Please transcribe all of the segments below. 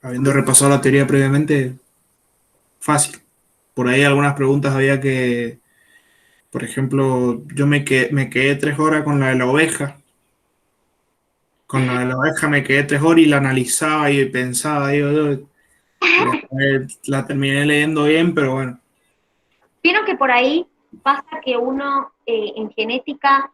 habiendo repasado la teoría previamente, fácil. Por ahí algunas preguntas había que, por ejemplo, yo me quedé 3 horas con la de la oveja. Con la de la oveja me quedé 3 horas y la analizaba y pensaba, y después la terminé leyendo bien, pero bueno. Vieron que por ahí pasa que uno en genética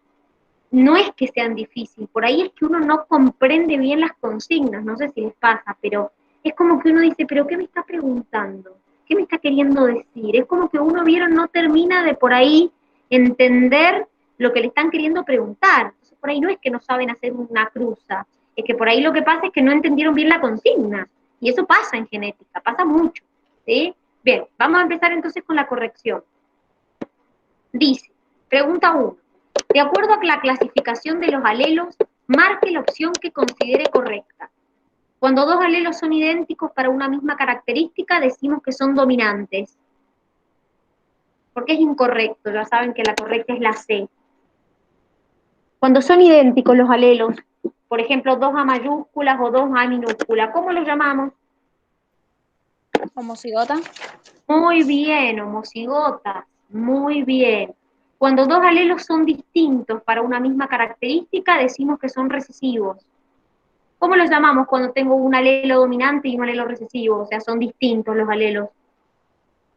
no es que sean difíciles, por ahí es que uno no comprende bien las consignas, no sé si les pasa, pero es como que uno dice, pero ¿qué me está preguntando? ¿Qué me está queriendo decir? Es como que uno, vieron, no termina de por ahí entender lo que le están queriendo preguntar. Entonces, por ahí no es que no saben hacer una cruza, es que por ahí lo que pasa es que no entendieron bien la consigna. Y eso pasa en genética, pasa mucho. ¿Sí? Bien, vamos a empezar entonces con la corrección. Dice, pregunta 1. De acuerdo a la clasificación de los alelos, marque la opción que considere correcta. Cuando dos alelos son idénticos para una misma característica, decimos que son dominantes. Porque es incorrecto, ya saben que la correcta es la C. Cuando son idénticos los alelos, por ejemplo, 2A mayúsculas o 2A minúsculas, ¿cómo los llamamos? Homocigota. Muy bien, homocigotas, muy bien. Cuando dos alelos son distintos para una misma característica, decimos que son recesivos. ¿Cómo los llamamos cuando tengo un alelo dominante y un alelo recesivo? O sea, son distintos los alelos.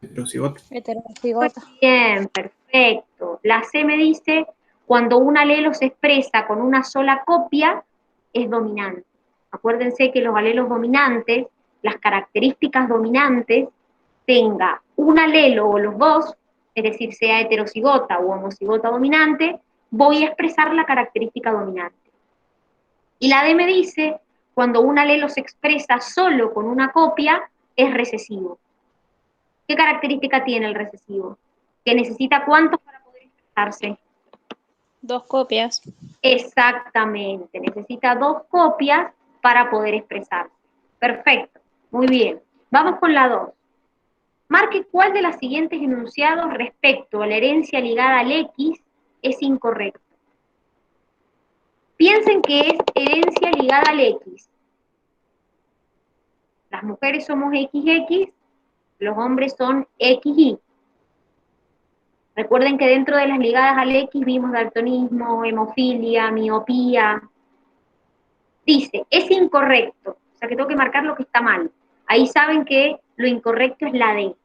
Heterocigota. Muy Heterocigota. bien, perfecto. La C me dice, cuando un alelo se expresa con una sola copia, es dominante. Acuérdense que los alelos dominantes, las características dominantes, tenga un alelo o los dos, es decir, sea heterocigota o homocigota dominante, voy a expresar la característica dominante. Y la D me dice, cuando un alelo se expresa solo con una copia, es recesivo. ¿Qué característica tiene el recesivo? Que necesita cuántos para poder expresarse. 2 copias. Exactamente, necesita 2 copias para poder expresarse. Perfecto, muy bien. Vamos con la 2. Marque cuál de los siguientes enunciados respecto a la herencia ligada al X es incorrecto. Piensen que es herencia ligada al X. Las mujeres somos XX, los hombres son XY. Recuerden que dentro de las ligadas al X vimos daltonismo, hemofilia, miopía. Dice, es incorrecto, o sea que tengo que marcar lo que está mal. Ahí saben que lo incorrecto es la D.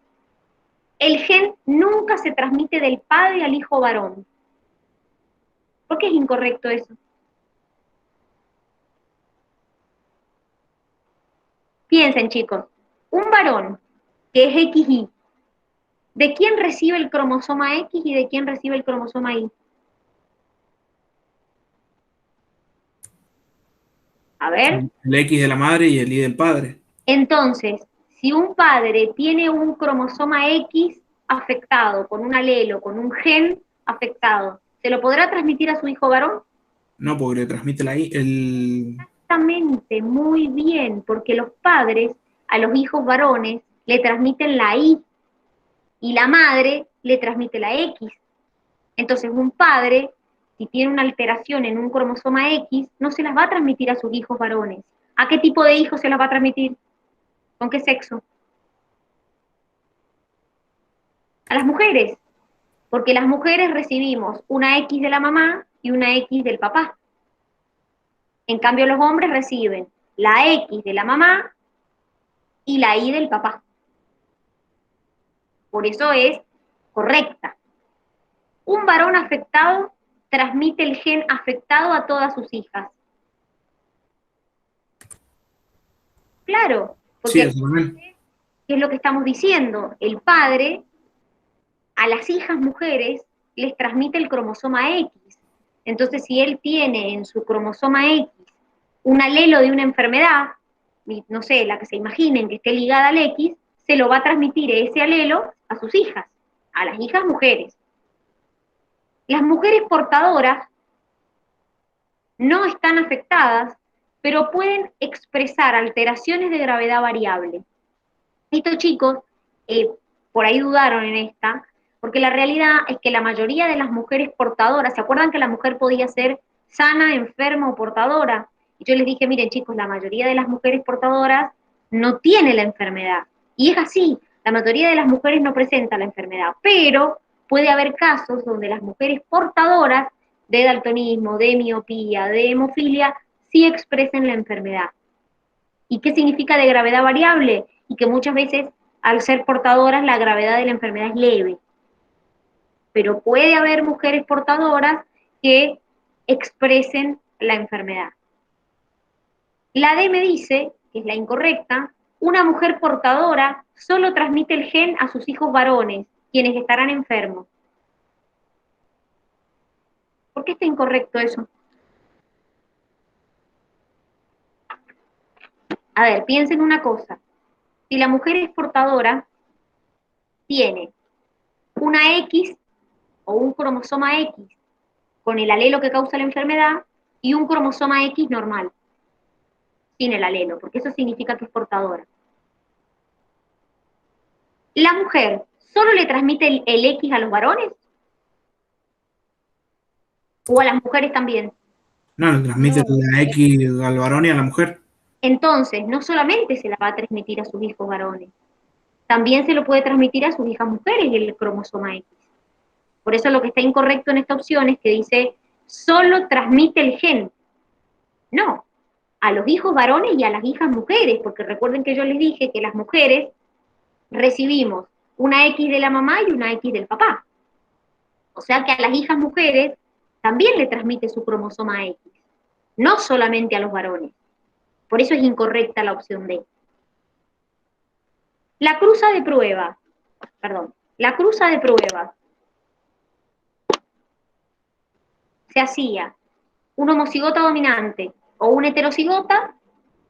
El gen nunca se transmite del padre al hijo varón. ¿Por qué es incorrecto eso? Piensen, chicos, un varón que es XY, ¿de quién recibe el cromosoma X y de quién recibe el cromosoma Y? A ver, El X de la madre y el Y del padre. entonces, si un padre tiene un cromosoma X afectado, con un alelo, con un gen afectado, ¿se lo podrá transmitir a su hijo varón? No, porque le transmite la I, el... Exactamente, muy bien, porque los padres a los hijos varones le transmiten la Y y la madre le transmite la X. Entonces, un padre, si tiene una alteración en un cromosoma X, no se las va a transmitir a sus hijos varones. ¿A qué tipo de hijos se las va a transmitir? ¿Con qué sexo? A las mujeres, porque las mujeres recibimos una X de la mamá y una X del papá. En cambio, los hombres reciben la X de la mamá y la Y del papá. Por eso es correcta. Un varón afectado transmite el gen afectado a todas sus hijas. Claro, Sí, porque eso también. ¿qué es lo que estamos diciendo? El padre a las hijas mujeres les transmite el cromosoma X. Entonces, si él tiene en su cromosoma X un alelo de una enfermedad, no sé, la que se imaginen que esté ligada al X, se lo va a transmitir ese alelo a sus hijas, a las hijas mujeres. Las mujeres portadoras no están afectadas, pero pueden expresar alteraciones de gravedad variable. Estos chicos, eh, por ahí dudaron en esta, porque la realidad es que la mayoría de las mujeres portadoras, ¿se acuerdan que la mujer podía ser sana, enferma o portadora? Y yo les dije, miren chicos, la mayoría de las mujeres portadoras no tiene la enfermedad. Y es así, la mayoría de las mujeres no presenta la enfermedad, pero puede haber casos donde las mujeres portadoras de daltonismo, de miopía, de hemofilia, sí expresen la enfermedad. ¿Y qué significa de gravedad variable? Y que muchas veces, al ser portadoras, la gravedad de la enfermedad es leve. Pero puede haber mujeres portadoras que expresen la enfermedad. La D me dice, que es la incorrecta, una mujer portadora solo transmite el gen a sus hijos varones, quienes estarán enfermos. ¿Por qué está incorrecto eso? A ver, piensen una cosa. Si la mujer es portadora, tiene una X o un cromosoma X con el alelo que causa la enfermedad y un cromosoma X normal, sin el alelo, porque eso significa que es portadora. ¿La mujer solo le transmite el X a los varones? ¿O a las mujeres también? No, le transmite No, la X al varón y a la mujer. Entonces, no solamente se la va a transmitir a sus hijos varones, también se lo puede transmitir a sus hijas mujeres el cromosoma X. Por eso lo que está incorrecto en esta opción es que dice, solo transmite el gen. No, a los hijos varones y a las hijas mujeres, porque recuerden que yo les dije que las mujeres recibimos una X de la mamá y una X del papá. O sea que a las hijas mujeres también le transmite su cromosoma X, no solamente a los varones. Por eso es incorrecta la opción D. La cruza de prueba, la cruza de prueba se hacía un homocigota dominante o un heterocigota,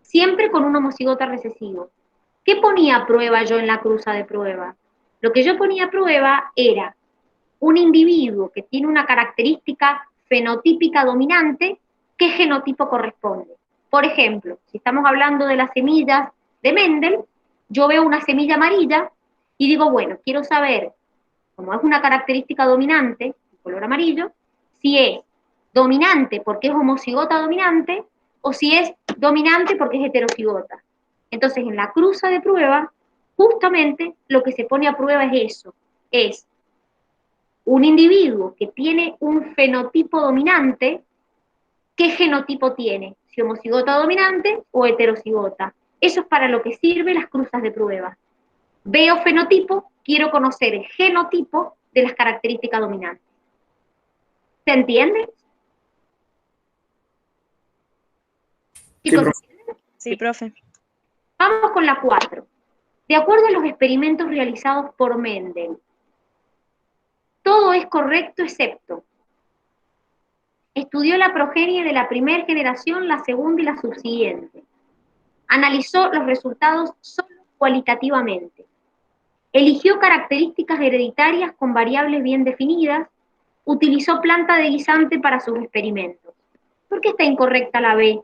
siempre con un homocigota recesivo. ¿Qué ponía a prueba yo en la cruza de prueba? Lo que yo ponía a prueba era un individuo que tiene una característica fenotípica dominante, ¿qué genotipo corresponde? Por ejemplo, si estamos hablando de las semillas de Mendel, yo veo una semilla amarilla y digo, bueno, quiero saber, como es una característica dominante, el color amarillo, si es dominante porque es homocigota dominante o si es dominante porque es heterocigota. Entonces, en la cruza de prueba, justamente lo que se pone a prueba es eso, es un individuo que tiene un fenotipo dominante, ¿qué genotipo tiene? Si homocigota dominante o heterocigota. Eso es para lo que sirven las cruzas de prueba. Veo fenotipo, quiero conocer el genotipo de las características dominantes. ¿Se entiende? Sí, Chicos, profe. sí, profe. vamos con la 4. De acuerdo a los experimentos realizados por Mendel, todo es correcto excepto estudió la progenie de la primera generación, la segunda y la subsiguiente. Analizó los resultados solo cualitativamente. Eligió características hereditarias con variables bien definidas. Utilizó planta de guisante para sus experimentos. ¿Por qué está incorrecta la B?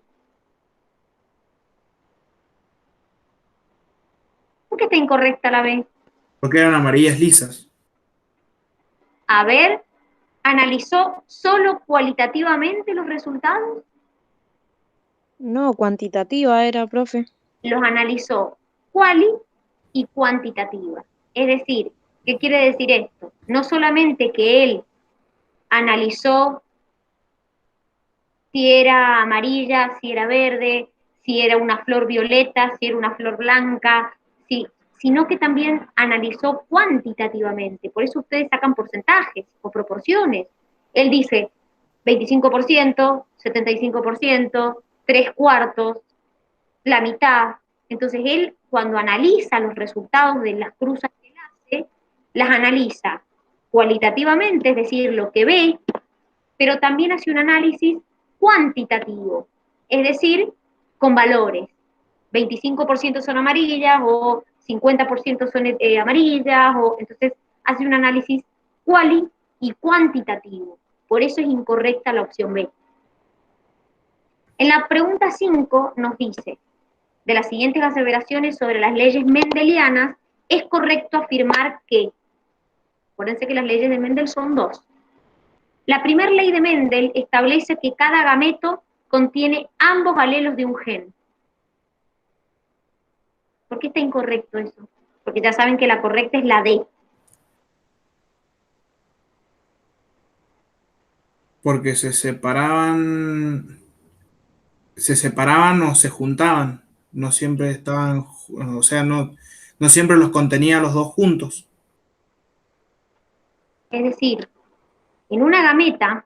¿Por qué está incorrecta la B? Porque eran amarillas lisas. A ver, ¿analizó solo cualitativamente los resultados? No, cuantitativa era, profe. Los analizó quali y cuantitativa. Es decir, ¿qué quiere decir esto? No solamente que él analizó si era amarilla, si era verde, si era una flor violeta, si era una flor blanca, sino que también analizó cuantitativamente. Por eso ustedes sacan porcentajes o proporciones. Él dice 25%, 75%, 3/4, la mitad. Entonces él, cuando analiza los resultados de las cruzas que él hace, las analiza cualitativamente, es decir, lo que ve, pero también hace un análisis cuantitativo, es decir, con valores. 25% son amarillas o 50% son amarillas, o entonces hace un análisis quali y cuantitativo. Por eso es incorrecta la opción B. En la pregunta 5 nos dice, de las siguientes aseveraciones sobre las leyes mendelianas, es correcto afirmar que, acuérdense que las leyes de Mendel son dos. La primera ley de Mendel establece que cada gameto contiene ambos alelos de un gen. ¿Por qué está incorrecto eso? Porque ya saben que la correcta es la D. Porque se separaban o se juntaban. No siempre estaban, o sea, no siempre los contenía los dos juntos. Es decir, en una gameta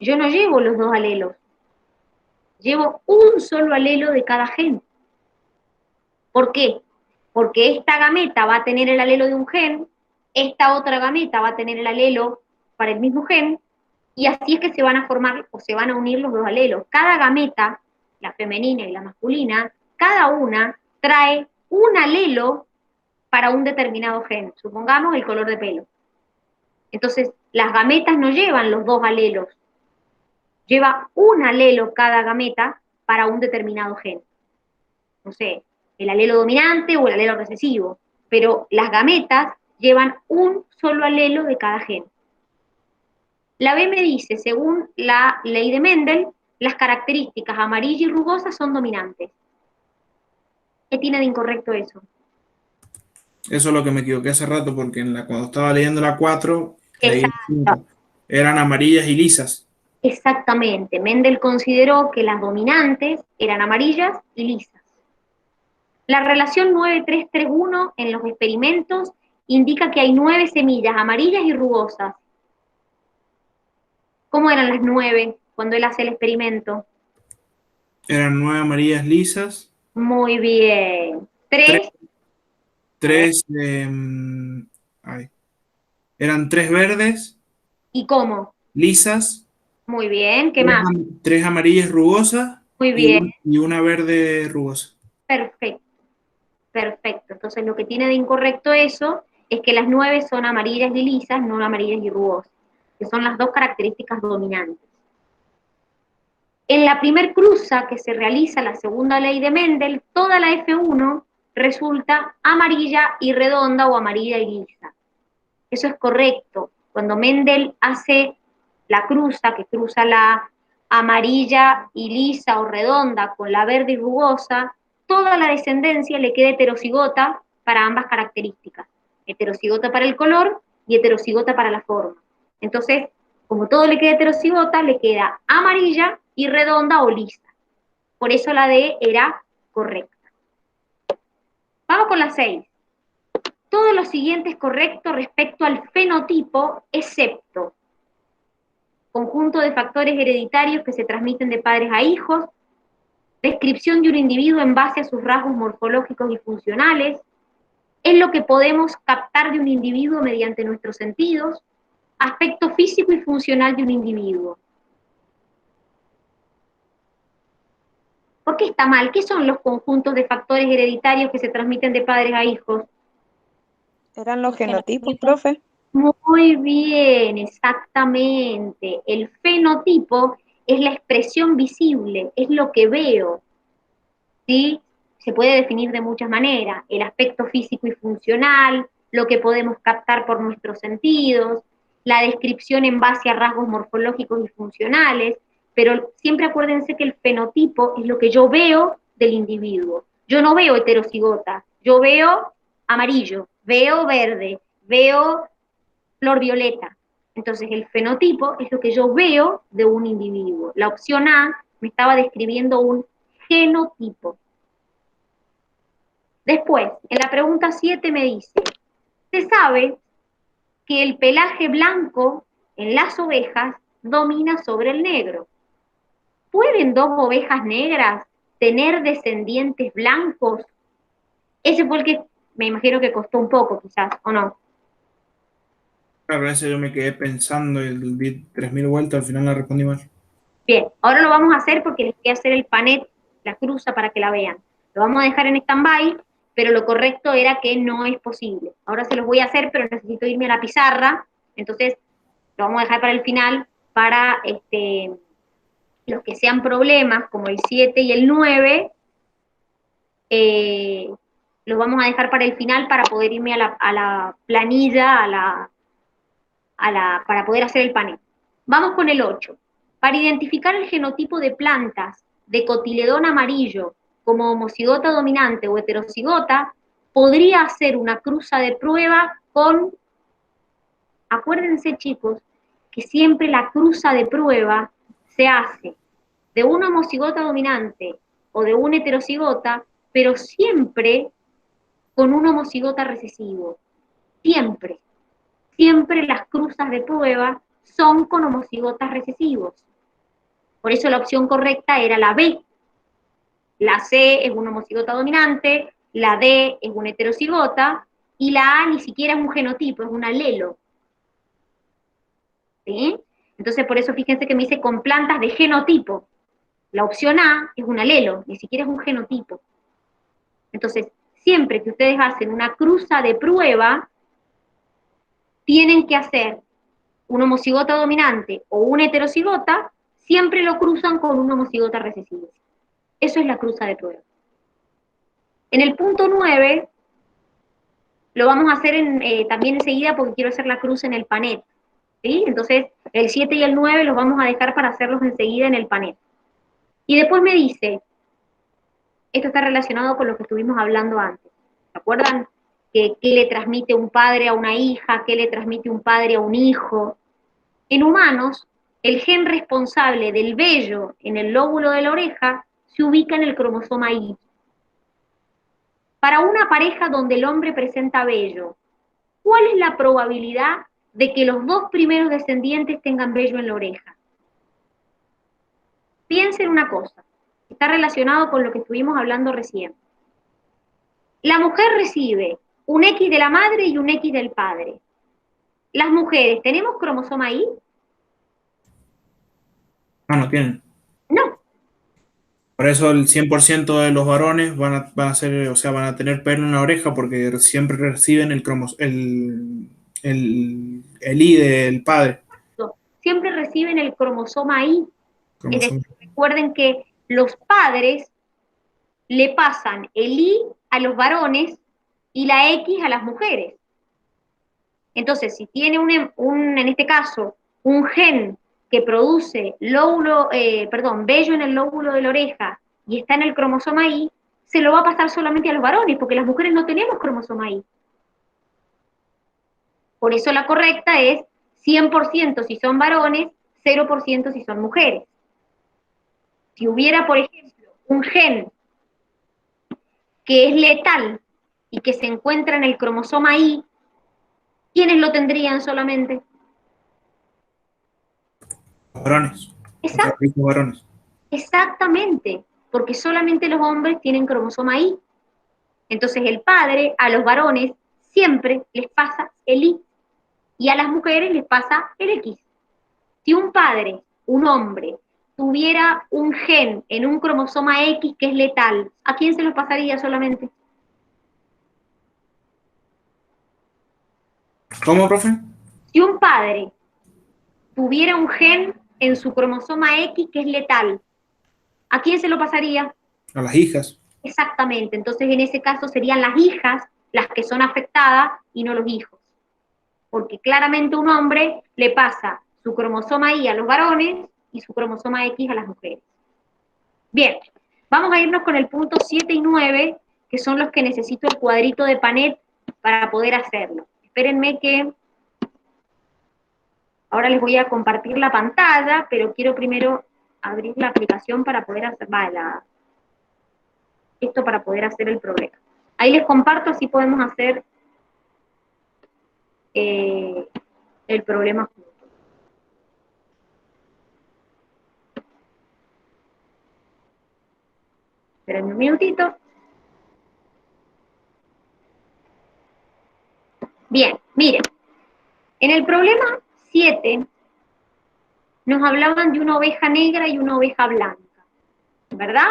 yo no llevo los dos alelos, llevo un solo alelo de cada gen. ¿Por qué? Porque esta gameta va a tener el alelo de un gen, esta otra gameta va a tener el alelo para el mismo gen, y así es que se van a formar o se van a unir los dos alelos. Cada gameta, la femenina y la masculina, cada una trae un alelo para un determinado gen, supongamos el color de pelo. Entonces, las gametas no llevan los dos alelos, lleva un alelo cada gameta para un determinado gen. No sé, el alelo dominante o el alelo recesivo, pero las gametas llevan un solo alelo de cada gen. La B me dice, según la ley de Mendel, las características amarilla y rugosa son dominantes. ¿Qué tiene de incorrecto eso? Eso es lo que me equivoqué hace rato, porque cuando estaba leyendo la 4 leí el Exacto. 5. Eran amarillas y lisas. Exactamente. Mendel consideró que las dominantes eran amarillas y lisas. La relación 9,3,3,1 en los experimentos indica que hay 9 semillas amarillas y rugosas. ¿Cómo eran las 9 cuando él hace el experimento? Eran 9 amarillas lisas, Muy bien. 3, 3, a ver, 3 eran 3 verdes, ¿y cómo? lisas, Muy bien. ¿Qué 3, más? 3 amarillas rugosas Muy y, bien. y una verde rugosa. Perfecto. Perfecto. Entonces lo que tiene de incorrecto eso es que las 9 son amarillas y lisas, no amarillas y rugosas, que son las dos características dominantes. En la primer cruza que se realiza la segunda ley de Mendel, toda la F1 resulta amarilla y redonda o amarilla y lisa. Eso es correcto. Cuando Mendel hace la cruza, que cruza la amarilla y lisa o redonda con la verde y rugosa, toda la descendencia le queda heterocigota para ambas características. Heterocigota para el color y heterocigota para la forma. Entonces, como todo le queda heterocigota, le queda amarilla y redonda o lisa. Por eso la D era correcta. Vamos con la 6. Todo lo siguiente es correcto respecto al fenotipo, excepto conjunto de factores hereditarios que se transmiten de padres a hijos, descripción de un individuo en base a sus rasgos morfológicos y funcionales, es lo que podemos captar de un individuo mediante nuestros sentidos, aspecto físico y funcional de un individuo. ¿Por qué está mal? ¿Qué son los conjuntos de factores hereditarios que se transmiten de padres a hijos? Eran los genotipos, profe. Muy bien, exactamente. El fenotipo es la expresión visible, es lo que veo, ¿sí? Se puede definir de muchas maneras, el aspecto físico y funcional, lo que podemos captar por nuestros sentidos, la descripción en base a rasgos morfológicos y funcionales, pero siempre acuérdense que el fenotipo es lo que yo veo del individuo. Yo no veo heterocigota, yo veo amarillo, veo verde, veo flor violeta. Entonces el fenotipo es lo que yo veo de un individuo. La opción A me estaba describiendo un genotipo. Después, en la pregunta 7 me dice, se sabe que el pelaje blanco en las ovejas domina sobre el negro. ¿Pueden dos ovejas negras tener descendientes blancos? Ese fue el que me imagino que costó un poco, quizás, ¿o no? Claro, ese yo me quedé pensando y di 3000 vueltas, al final la respondí mal. Bien, ahora lo vamos a hacer porque les voy a hacer el panet, la cruza para que la vean. Lo vamos a dejar en stand-by, pero lo correcto era que no es posible. Ahora se los voy a hacer, pero necesito irme a la pizarra, entonces lo vamos a dejar para el final, para los que sean problemas, como el 7 y el 9, los vamos a dejar para el final para poder irme a la planilla, para poder hacer el panel. Vamos con el 8. Para identificar el genotipo de plantas de cotiledón amarillo como homocigota dominante o heterocigota, podría hacer una cruza de prueba con, acuérdense chicos, que siempre la cruza de prueba se hace de una homocigota dominante o de un heterocigota, pero siempre con un homocigota recesivo. Siempre. Siempre las cruzas de prueba son con homocigotas recesivos. Por eso la opción correcta era la B. La C es una homocigota dominante, la D es una heterocigota, y la A ni siquiera es un genotipo, es un alelo. ¿Sí? Entonces, por eso fíjense que me dice con plantas de genotipo. La opción A es un alelo, ni siquiera es un genotipo. Entonces, siempre que ustedes hacen una cruza de prueba, tienen que hacer una homocigota dominante o una heterocigota, siempre lo cruzan con una homocigota recesiva. Eso es la cruza de prueba. En el punto 9, lo vamos a hacer también enseguida porque quiero hacer la cruz en el panel. ¿Sí? Entonces, el 7 y el 9 los vamos a dejar para hacerlos enseguida en el panel. Y después me dice, esto está relacionado con lo que estuvimos hablando antes. ¿Se acuerdan? ¿Qué le transmite un padre a una hija? ¿Qué le transmite un padre a un hijo? En humanos, el gen responsable del vello en el lóbulo de la oreja se ubica en el cromosoma Y. Para una pareja donde el hombre presenta vello, ¿cuál es la probabilidad de que los dos primeros descendientes tengan vello en la oreja? Piensen una cosa, está relacionado con lo que estuvimos hablando recién. La mujer recibe un X de la madre y un X del padre. Las mujeres, ¿tenemos cromosoma Y? Ah, no tienen. No. Por eso el 100% de los varones van a ser, o sea, van a tener pelo en la oreja porque siempre reciben el I del padre. Siempre reciben el cromosoma Y. Es Cromosoma. decir, recuerden que los padres le pasan el Y a los varones y la X a las mujeres. Entonces, si tiene en este caso, un gen que produce vello en el lóbulo de la oreja y está en el cromosoma Y, se lo va a pasar solamente a los varones, porque las mujeres no tenemos cromosoma Y. Por eso la correcta es 100% si son varones, 0% si son mujeres. Si hubiera, por ejemplo, un gen que es letal y que se encuentra en el cromosoma Y, ¿quiénes lo tendrían solamente? Los varones. Los ricos varones. Exactamente, porque solamente los hombres tienen cromosoma Y. Entonces el padre a los varones siempre les pasa el Y y a las mujeres les pasa el X. Si un padre, un hombre, tuviera un gen en un cromosoma X que es letal, ¿a quién se los pasaría solamente? ¿Cómo, profe? Si un padre tuviera un gen en su cromosoma X que es letal, ¿a quién se lo pasaría? A las hijas. Exactamente, entonces en ese caso serían las hijas las que son afectadas y no los hijos. Porque claramente un hombre le pasa su cromosoma Y a los varones y su cromosoma X a las mujeres. Bien, vamos a irnos con el punto 7 y 9, que son los que necesito el cuadrito de Panet para poder hacerlo. Espérenme que ahora les voy a compartir la pantalla, pero quiero primero abrir la aplicación para poder hacer, esto para poder hacer el problema. Ahí les comparto, así podemos hacer el problema juntos. Espérenme un minutito. Bien, miren, en el problema 7 nos hablaban de una oveja negra y una oveja blanca, ¿verdad?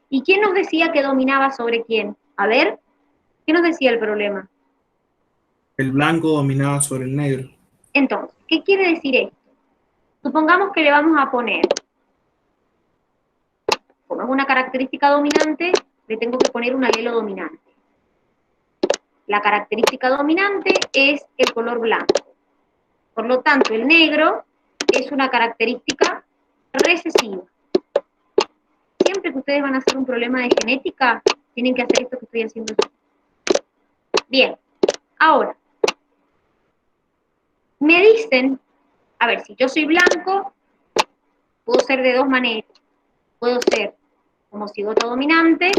¿Y quién nos decía que dominaba sobre quién? A ver, ¿qué nos decía el problema? El blanco dominaba sobre el negro. Entonces, ¿qué quiere decir esto? Supongamos que le vamos a poner, como es una característica dominante, le tengo que poner un alelo dominante. La característica dominante es el color blanco. Por lo tanto, el negro es una característica recesiva. siempre que ustedes van a hacer un problema de genética, tienen que hacer esto que estoy haciendo yo. Bien, ahora, me dicen, a ver, si yo soy blanco, puedo ser de dos maneras. Puedo ser homocigota dominante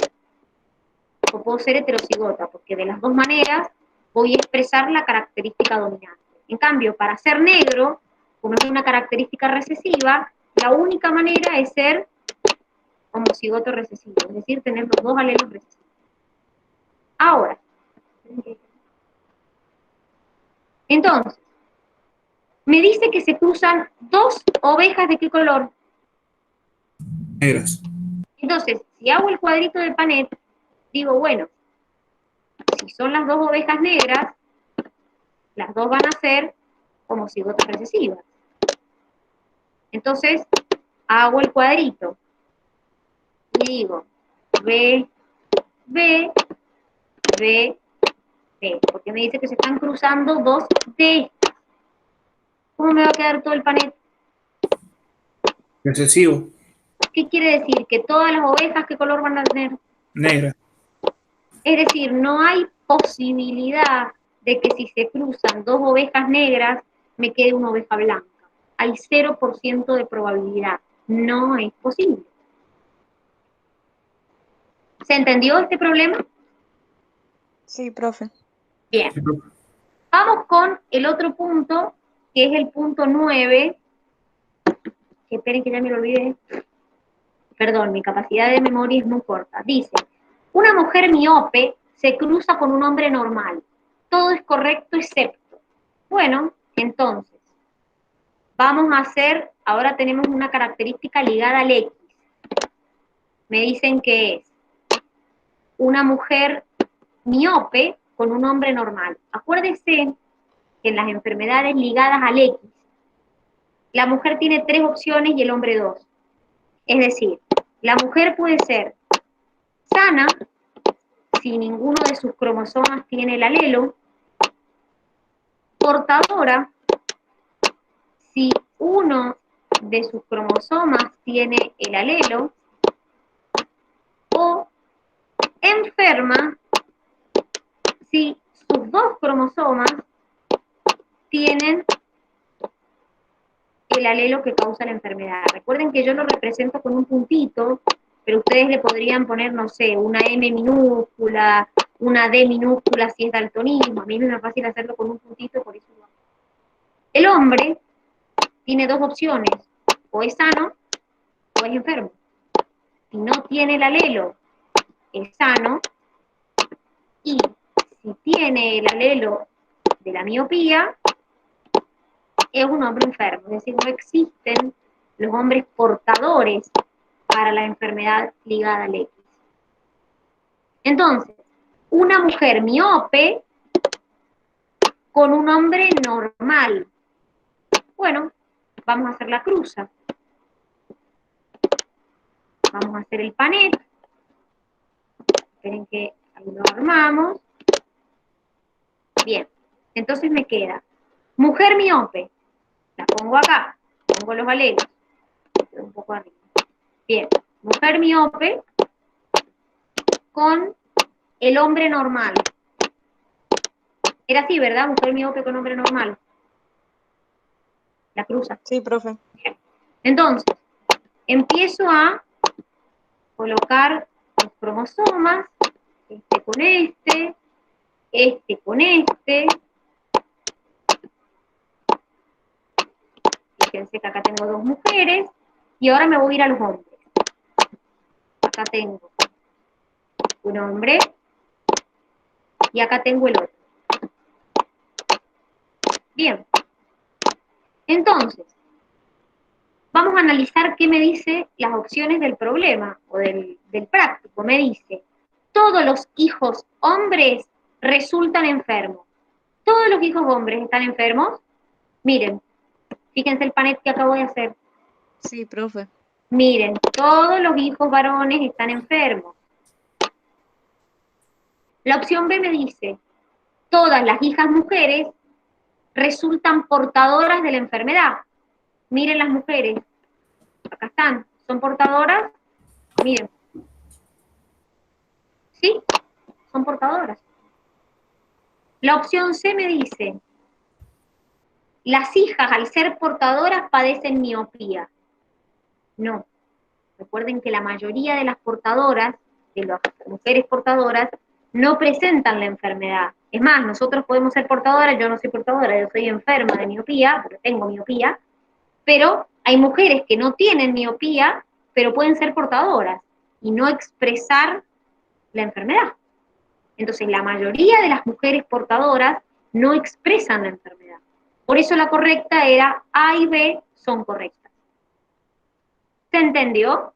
o puedo ser heterocigota, porque de las dos maneras voy a expresar la característica dominante. En cambio, para ser negro, como es una característica recesiva, la única manera es ser homocigoto recesivo, es decir, tener los dos alelos recesivos. Ahora, entonces, me dice que se cruzan dos ovejas ¿de qué color? Negras. Entonces, si hago el cuadrito de Panet, digo, bueno, si son las dos ovejas negras, las dos van a ser homocigotas recesivas. Entonces, hago el cuadrito y digo, B, B, B, B, porque me dice que se están cruzando dos D. ¿Cómo me va a quedar todo el Panet? Recesivo. ¿Qué quiere decir? Que todas las ovejas, ¿qué color van a tener? Negra. Es decir, no hay posibilidad de que si se cruzan dos ovejas negras, me quede una oveja blanca. Hay 0% de probabilidad. No es posible. ¿Se entendió este problema? Sí, profe. Bien. Vamos con el otro punto, que es el punto 9. Que esperen que ya me lo olvidé. Perdón, mi capacidad de memoria es muy corta. Dice, una mujer miope se cruza con un hombre normal. Todo es correcto excepto. Bueno, entonces, vamos a hacer, ahora tenemos una característica ligada al X. Me dicen que es una mujer miope con un hombre normal. Acuérdense que en las enfermedades ligadas al X, la mujer tiene 3 opciones y el hombre 2. Es decir, la mujer puede ser sana si ninguno de sus cromosomas tiene el alelo, portadora si uno de sus cromosomas tiene el alelo, o enferma si sus dos cromosomas tienen el alelo que causa la enfermedad. Recuerden que yo lo represento con un puntito, pero ustedes le podrían poner, no sé, una M minúscula, una D minúscula si es daltonismo. A mí me es más fácil hacerlo con un puntito, por eso lo hago. El hombre tiene dos opciones, o es sano o es enfermo. Si no tiene el alelo, es sano, y si tiene el alelo de la miopía, es un hombre enfermo. Es decir, no existen los hombres portadores para la enfermedad ligada al X. Entonces, una mujer miope con un hombre normal. Bueno, vamos a hacer la cruza. Vamos a hacer el Panet. Esperen que ahí lo armamos. Bien, entonces me queda mujer miope. La pongo acá, pongo los alelos. Un poco arriba. Bien, mujer miope con el hombre normal. Era así, ¿verdad? Mujer miope con hombre normal. La cruza. Sí, profe. Bien. Entonces, empiezo a colocar los cromosomas, este con este con este. Fíjense que acá tengo dos mujeres, y ahora me voy a ir a los hombres. Acá tengo un hombre, y acá tengo el otro. Bien. Entonces, vamos a analizar qué me dice las opciones del problema, o del práctico. Me dice, todos los hijos hombres resultan enfermos. ¿Todos los hijos hombres están enfermos? Miren, fíjense el Panet que acabo de hacer. Sí, profe. Miren, todos los hijos varones están enfermos. La opción B me dice, todas las hijas mujeres resultan portadoras de la enfermedad. Miren las mujeres, acá están, ¿son portadoras? Miren, ¿sí? Son portadoras. La opción C me dice, las hijas al ser portadoras padecen miopía. No. Recuerden que la mayoría de las portadoras, de las mujeres portadoras, no presentan la enfermedad. Es más, nosotros podemos ser portadoras, yo no soy portadora, yo soy enferma de miopía, porque tengo miopía, pero hay mujeres que no tienen miopía, pero pueden ser portadoras y no expresar la enfermedad. Entonces, la mayoría de las mujeres portadoras no expresan la enfermedad. Por eso la correcta era A y B son correctas. ¿Se entendió?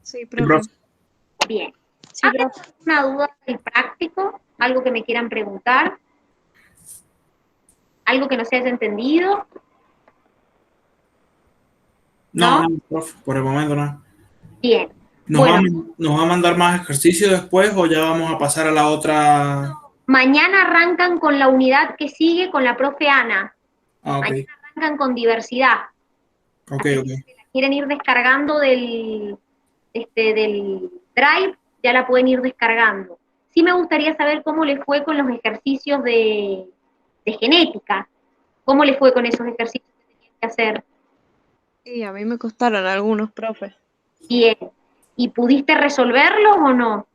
Sí, Sí, profe. profe. Bien. Sí, ¿Hay profe. alguna duda del práctico? ¿Algo que me quieran preguntar? ¿Algo que no se haya entendido? No, ¿No? no, profe, por el momento no. Bien. ¿Nos va, Bueno, nos va a mandar más ejercicio después o ya vamos a pasar a la otra? mañana arrancan con la unidad que sigue con la profe Ana. Ah, ok, Mañana arrancan con diversidad. ok, Así ok. que si la quieren ir descargando del Drive, ya la pueden ir descargando. Sí me gustaría saber cómo les fue con los ejercicios de genética. ¿Cómo les fue con esos ejercicios que tenían que hacer? Sí, a mí me costaron algunos, profe. Bien. ¿Y pudiste resolverlos o no?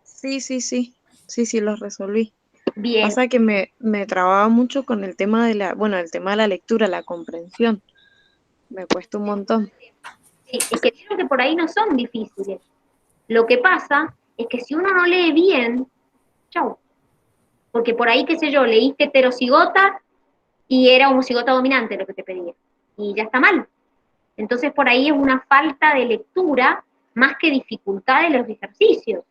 Sí, sí, sí. Sí, sí, los resolví. Bien. Pasa que me trababa mucho con el tema de el tema de la lectura, la comprensión. Me cuesta un montón. Sí, es que vieron que por ahí no son difíciles. Lo que pasa es que si uno no lee bien, chau. Porque por ahí, qué sé yo, leíste heterocigota y era homocigota dominante lo que te pedía. Y ya está mal. Entonces por ahí es una falta de lectura más que dificultad de los ejercicios.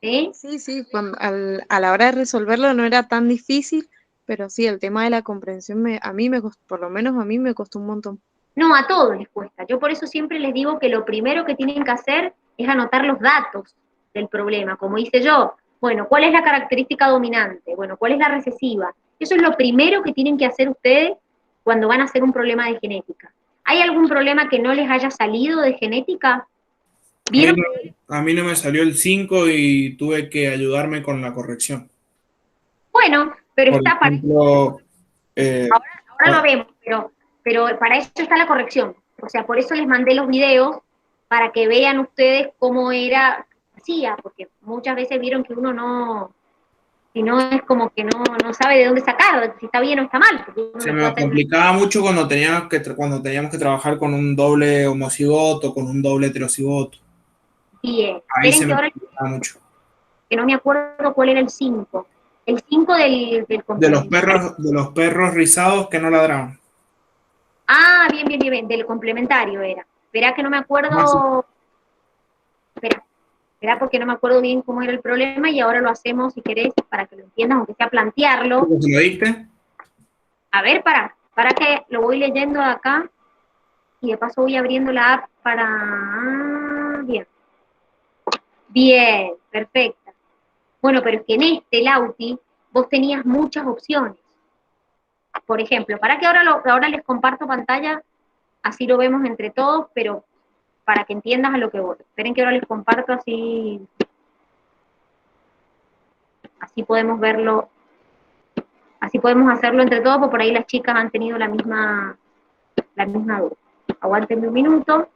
¿Sí? Sí, sí, a la hora de resolverlo no era tan difícil, pero sí, el tema de la comprensión a mí me costó, por lo menos a mí me costó un montón. No, a todos les cuesta. Yo por eso siempre les digo que lo primero que tienen que hacer es anotar los datos del problema. Como hice yo, bueno, ¿cuál es la característica dominante? Bueno, ¿cuál es la recesiva? Eso es lo primero que tienen que hacer ustedes cuando van a hacer un problema de genética. ¿Hay algún problema que no les haya salido de genética? A mí ¿Vieron? no, a mí no me salió el 5 y tuve que ayudarme con la corrección. Bueno, pero Por está para ejemplo, eh, ahora lo vemos, pero para eso está la corrección. O sea, por eso les mandé los videos para que vean ustedes cómo era, hacía, porque muchas veces vieron que uno no, si no es como que no sabe de dónde sacar, si está bien o está mal, porque uno se le puede me hacer complicaba mucho cuando cuando teníamos que trabajar con un doble homocigoto, con un doble heterocigoto. bien. Ahí Esperen se que me ahora complicaba mucho. que no me acuerdo cuál era el 5. El 5 del complementario. De los perros rizados que no ladraban. Ah, bien, bien, bien, bien, del complementario era. Verá que no me Más si acuerdo. Espera, porque no me acuerdo bien cómo era el problema y ahora lo hacemos, si querés, para que lo entiendas, aunque sea plantearlo. se lo diste. A ver, para que lo voy leyendo acá y de paso voy abriendo la app para... Bien, bien, perfecta. Bueno, pero es que en este, Lauti, vos tenías muchas opciones. Por ejemplo, para que ahora les comparto pantalla, así lo vemos entre todos, pero para que entiendas a lo que voy. Esperen que ahora les comparto así podemos verlo. Así podemos hacerlo entre todos, porque por ahí las chicas han tenido la misma duda. Aguántenme un minuto.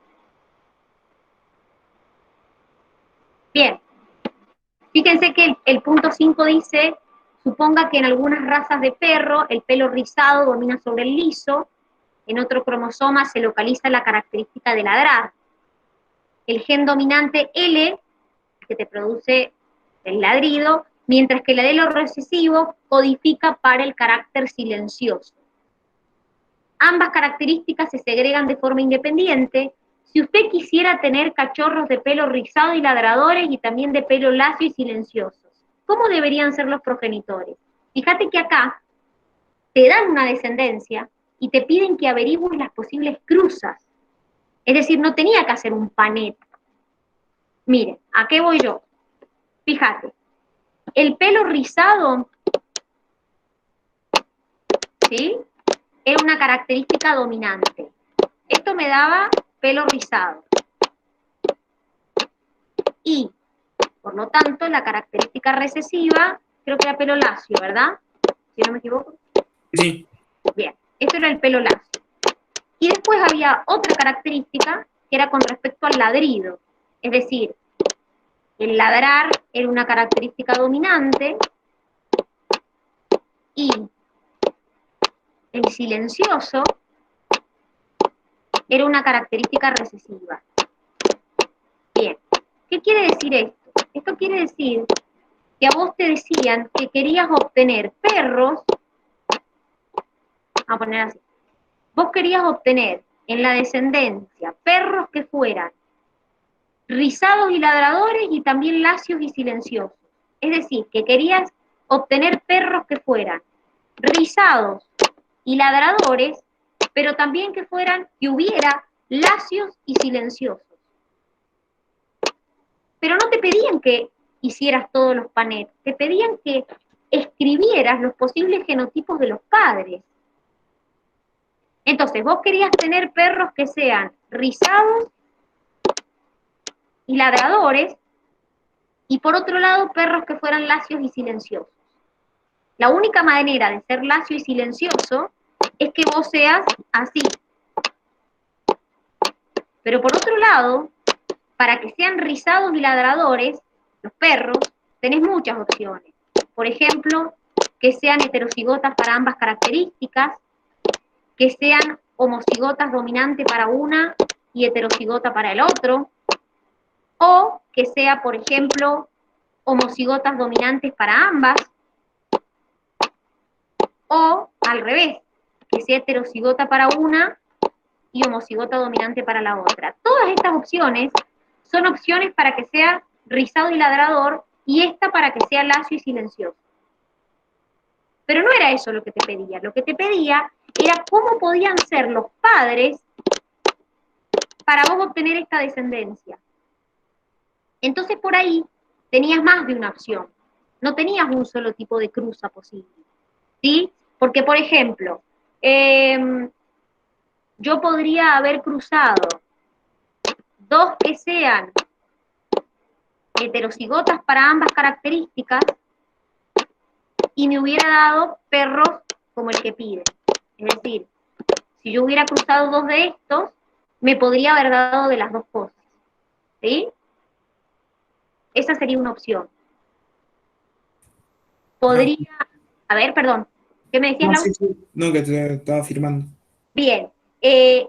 Bien. Fíjense que el punto 5 dice, suponga que en algunas razas de perro el pelo rizado domina sobre el liso, en otro cromosoma se localiza la característica de ladrar. El gen dominante L, que te produce el ladrido, mientras que el alelo recesivo codifica para el carácter silencioso. Ambas características se segregan de forma independiente. Si usted quisiera tener cachorros de pelo rizado y ladradores y también de pelo lacio y silenciosos, ¿cómo deberían ser los progenitores? Fíjate que acá te dan una descendencia y te piden que averigües las posibles cruzas. Es decir, no tenía que hacer un panet. Miren, ¿a qué voy yo? Fíjate, el pelo rizado, ¿sí? Era una característica dominante. Esto me daba pelo rizado. Y, por lo tanto, la característica recesiva, creo que era pelo lacio, ¿verdad? Si no me equivoco. Sí. Bien, esto era el pelo lacio. Y después había otra característica que era con respecto al ladrido. Es decir, el ladrar era una característica dominante y el silencioso era una característica recesiva. Bien, ¿qué quiere decir esto? Esto quiere decir que a vos te decían que querías obtener perros, vamos a poner así, vos querías obtener en la descendencia perros que fueran rizados y ladradores y también lacios y silenciosos. Es decir, que querías obtener perros que fueran rizados y ladradores, pero también que hubiera lacios y silenciosos. Pero no te pedían que hicieras todos los panets, te pedían que escribieras los posibles genotipos de los padres. Entonces, vos querías tener perros que sean rizados y ladradores, y por otro lado, perros que fueran lacios y silenciosos. La única manera de ser lacio y silencioso es que vos seas así. Pero por otro lado, para que sean rizados y ladradores, los perros, tenés muchas opciones. Por ejemplo, que sean heterocigotas para ambas características, que sean homocigotas dominante para una y heterocigota para el otro, o que sea, por ejemplo, homocigotas dominantes para ambas, o al revés, que sea heterocigota para una y homocigota dominante para la otra. Todas estas opciones son opciones para que sea rizado y ladrador, y esta para que sea lacio y silencioso. Pero no era eso lo que te pedía. Lo que te pedía era cómo podían ser los padres para vos obtener esta descendencia. Entonces por ahí tenías más de una opción. No tenías un solo tipo de cruza posible. ¿Sí? Porque, por ejemplo, yo podría haber cruzado dos que sean heterocigotas para ambas características y me hubiera dado perros como el que pide. Es decir, si yo hubiera cruzado dos de estos, me podría haber dado de las dos cosas. ¿Sí? Esa sería una opción. Podría... A ver, perdón. ¿Qué me decías, No, Lau? sí, sí. No, que te estaba afirmando. Bien.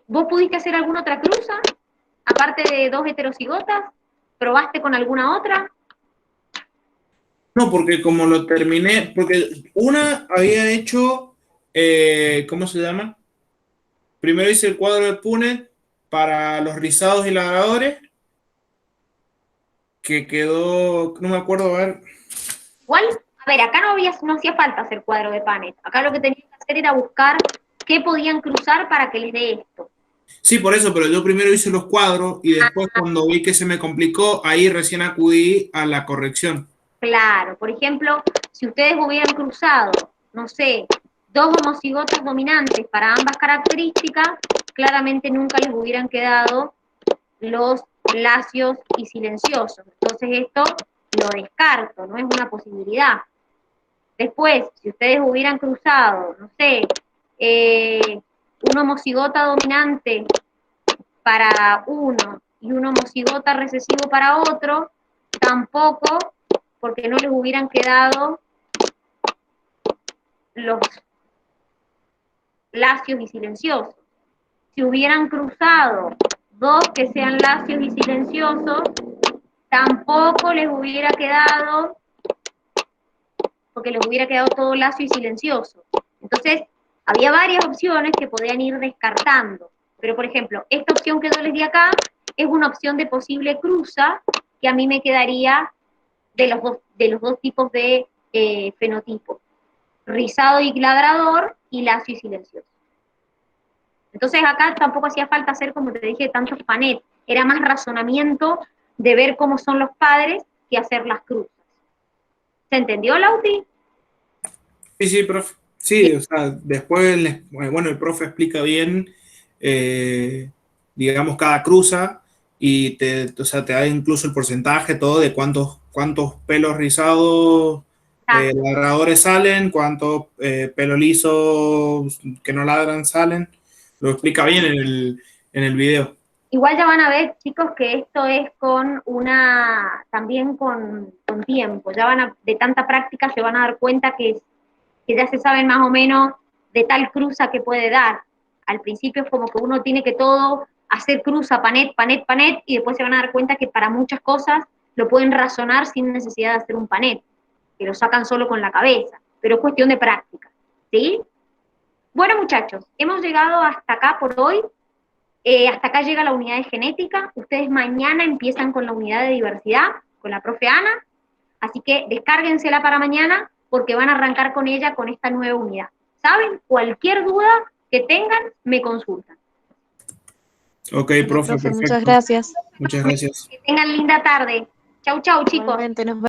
¿Vos pudiste hacer alguna otra cruza? Aparte de dos heterocigotas, ¿probaste con alguna otra? No, porque como lo terminé, porque una había hecho, ¿cómo se llama? Primero hice el cuadro de Punnett para los rizados y ladradores, que quedó, no me acuerdo, a ver. Igual, a ver, acá no hacía falta hacer cuadro de panes. Acá lo que tenías que hacer era buscar qué podían cruzar para que les dé esto. Sí, por eso, pero yo primero hice los cuadros y después cuando vi que se me complicó, ahí recién acudí a la corrección. Claro, por ejemplo, si ustedes hubieran cruzado, no sé, dos homocigotas dominantes para ambas características, claramente nunca les hubieran quedado los lacios y silenciosos. Entonces esto lo descarto, no es una posibilidad. Después, si ustedes hubieran cruzado, no sé, un homocigota dominante para uno y un homocigota recesivo para otro, tampoco, porque no les hubieran quedado los lacios y silenciosos. Si hubieran cruzado dos que sean lacios y silenciosos, tampoco les hubiera quedado, porque les hubiera quedado todo lacio y silencioso. Entonces, había varias opciones que podían ir descartando. Pero, por ejemplo, esta opción que yo les di acá es una opción de posible cruza que a mí me quedaría de los dos tipos de fenotipos. Rizado y ladrador y lacio y silencioso. Entonces acá tampoco hacía falta hacer, como te dije, tantos panets. Era más razonamiento de ver cómo son los padres que hacer las cruzas. ¿Se entendió, Lauti? Sí, sí, profe. Sí, o sea, después, bueno, el profe explica bien, digamos, cada cruza y o sea, te da incluso el porcentaje, todo de cuántos pelos rizados ladradores salen, cuántos pelos lisos que no ladran salen. Lo explica bien en el video. Igual ya van a ver, chicos, que esto es también con tiempo. De tanta práctica se van a dar cuenta que ya se saben más o menos de tal cruza que puede dar. Al principio es como que uno tiene que todo hacer cruza, panet, panet, panet, y después se van a dar cuenta que para muchas cosas lo pueden razonar sin necesidad de hacer un panet, que lo sacan solo con la cabeza, pero es cuestión de práctica, ¿sí? Bueno, muchachos, hemos llegado hasta acá por hoy. Hasta acá llega la unidad de genética. Ustedes mañana empiezan con la unidad de diversidad, con la profe Ana. Así que descárguensela para mañana porque van a arrancar con ella con esta nueva unidad. ¿Saben? Cualquier duda que tengan, me consultan. Ok, profe, perfecto. Muchas gracias. Muchas gracias. Que tengan linda tarde. Chau, chau, chicos. Igualmente, nos vemos.